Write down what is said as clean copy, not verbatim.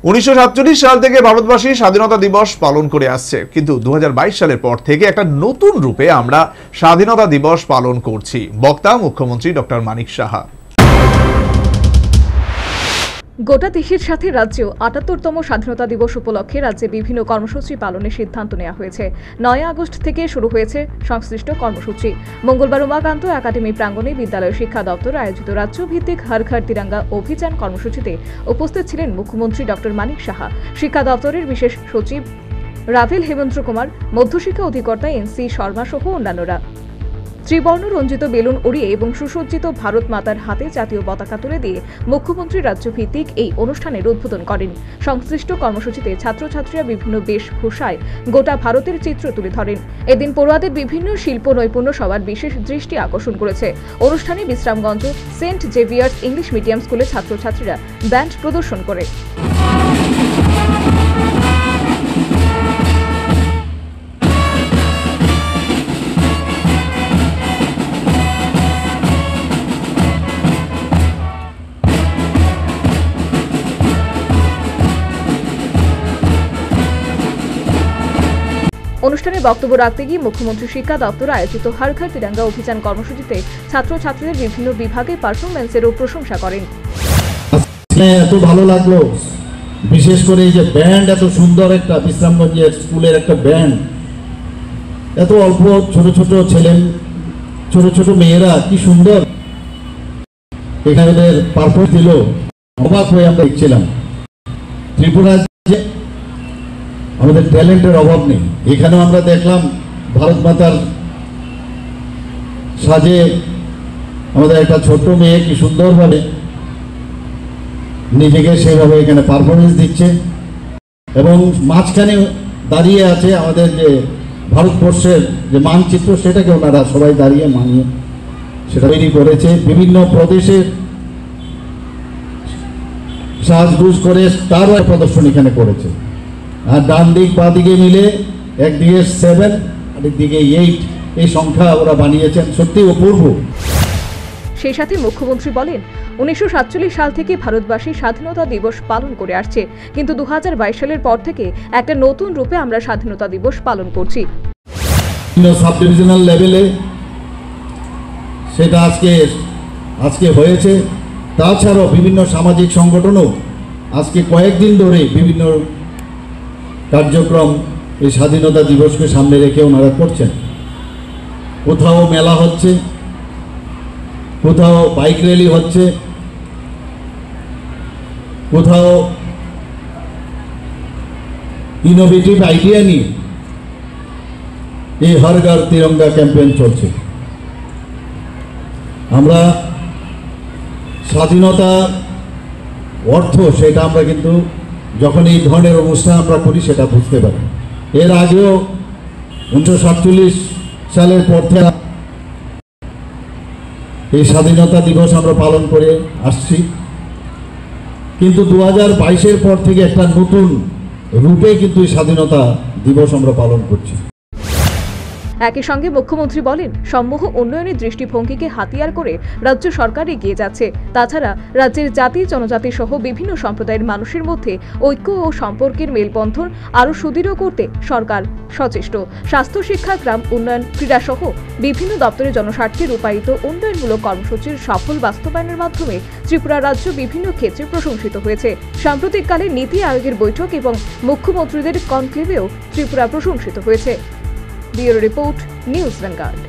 1947 সাল থেকে ভারতবাসী স্বাধীনতা দিবস পালন করে আসছে, কিন্তু 2022 সালের পর থেকে একটা নতুন রূপে আমরা স্বাধীনতা দিবস পালন করছি। বক্তা মুখ্যমন্ত্রী ডক্টর মানিক সাহা। গোটা দেশের সাথে রাজ্যেও ৭৮তম স্বাধীনতা দিবস উপলক্ষে রাজ্যে বিভিন্ন কর্মসূচি পালনের সিদ্ধান্ত নেওয়া হয়েছে। ৯ আগস্ট থেকে শুরু হয়েছে সংশ্লিষ্ট কর্মসূচি। মঙ্গলবার উমাকান্ত একাডেমি প্রাঙ্গণে বিদ্যালয় শিক্ষা দপ্তর আয়োজিত রাজ্যভিত্তিক হর ঘর তিরঙ্গা অভিযান কর্মসূচিতে উপস্থিত ছিলেন মুখ্যমন্ত্রী ডক্টর মানিক সাহা, শিক্ষা দপ্তরের বিশেষ সচিব রাভেল হেমন্ত কুমার, মধ্যশিক্ষা অধিকর্তা এনসি শর্মা সহ অন্যান্যরা। ত্রিবর্ণ রঞ্জিত বেলুন উড়িয়ে এবং সুসজ্জিত ভারত মাতার হাতে জাতীয় পতাকা তুলে দিয়ে মুখ্যমন্ত্রী রাজ্যভিত্তিক এই অনুষ্ঠানের উদ্বোধন করেন। সংশ্লিষ্ট কর্মসূচিতে ছাত্রছাত্রীরা বিভিন্ন বেশভূষায় গোটা ভারতের চিত্র তুলে ধরেন। এদিন পড়ুয়াদের বিভিন্ন শিল্প নৈপুণ্য সবার বিশেষ দৃষ্টি আকর্ষণ করেছে। অনুষ্ঠানে Bishramganj Saint Xavier's English medium স্কুলের ছাত্রছাত্রীরা ব্যান্ড প্রদর্শন করে। অনুষ্ঠানে বক্তব্য রাখতে গিয়ে মুখ্যমন্ত্রী শিক্ষা দপ্তর আয়োজিত হর ঘর তিরঙ্গা অভিযান কর্মসূচিতে ছাত্রছাত্রীদের বিভিন্ন বিভাগে পারফরমেন্সেরও প্রশংসা করেন। এত ভালো লাগলো, বিশেষ করে এই যে ব্যান্ড, এত সুন্দর একটা বিশ্রামগঞ্জের স্কুলের একটা ব্যান্ড, এত অল্প ছোট ছোট ছেলে, ছোট ছোট মেয়েরা কি সুন্দর এখানে ওদের পারফরমেন্স দিল। অবাক হয়ে আমরা দেখছিলাম। ত্রিপুরা আমাদের ট্যালেন্টের অভাব নেই। এখানেও আমরা দেখলাম ভারত মাতার সাজে আমাদের একটা ছোট্ট মেয়ে কি সুন্দরভাবে নিজেকে সেভাবে এখানে পারফরমেন্স দিচ্ছে এবং মাঝখানে দাঁড়িয়ে আছে আমাদের যে ভারতবর্ষের যে মানচিত্র, সেটাকে ওনারা সবাই দাঁড়িয়ে মানিয়ে সেটা তৈরি করেছে। বিভিন্ন প্রদেশের সাজগুজ করে তারও প্রদর্শন এখানে করেছে। আর ডান দিক বা দিকে মিলে একদিকে 7 আরেকদিকে 8 এই সংখ্যা ওরা বানিয়েছেন, সত্যি অপূর্ব। সেই সাথে মুখ্যমন্ত্রী বলেন, 1947 সাল থেকে ভারতবাসী স্বাধীনতা দিবস পালন করে আসছে, কিন্তু 2022 সালের পর থেকে একটা নতুন রূপে আমরা স্বাধীনতা দিবস পালন করছি। সাব ডিভিশনাল লেভেলে সেটা আজকে হয়েছে। তাছাড়াও বিভিন্ন সামাজিক সংগঠনও আজকে কয়েকদিন ধরে বিভিন্ন কার্যক্রম এই স্বাধীনতা দিবসকে সামনে রেখে ওনারা করছেন। কোথাও মেলা হচ্ছে, কোথাও বাইক র্যালি হচ্ছে, কোথাও ইনোভেটিভ আইডিয়া নিয়ে এই হর ঘর তিরঙ্গা ক্যাম্পেইন চলছে। আমরা স্বাধীনতা অর্থ সেটা আমরা কিন্তু যখন এই ধরনের অনুষ্ঠান আমরা করি সেটা বুঝতে পারি। এর আগেও 1947 সালের পর থেকে এই স্বাধীনতা দিবস আমরা পালন করে আসছি, কিন্তু 2022-এর পর থেকে একটা নতুন রূপে কিন্তু এই স্বাধীনতা দিবস আমরা পালন করছি। একই সঙ্গে মুখ্যমন্ত্রী বলেন, সম্মুখ উন্নয়নের দৃষ্টিভঙ্গিকে হাতিয়ার করে রাজ্য সরকার এগিয়ে যাচ্ছে। তাছাড়া রাজ্যের জাতি জনজাতি সহ বিভিন্ন সম্প্রদায়ের মানুষের মধ্যে ঐক্য ও সম্পর্কের মেলবন্ধন আরও সুদৃঢ় করতে সরকার সচেষ্ট। স্বাস্থ্য, শিক্ষা, গ্রাম উন্নয়ন, ক্রীড়া সহ বিভিন্ন দপ্তরের জনস্বার্থে রূপায়িত উন্নয়নমূলক কর্মসূচির সফল বাস্তবায়নের মাধ্যমে ত্রিপুরা রাজ্য বিভিন্ন ক্ষেত্রে প্রশংসিত হয়েছে। সাম্প্রতিককালে নীতি আয়োগের বৈঠক এবং মুখ্যমন্ত্রীদের কনক্লেভেও ত্রিপুরা প্রশংসিত হয়েছে। Bureau report, news vanguard.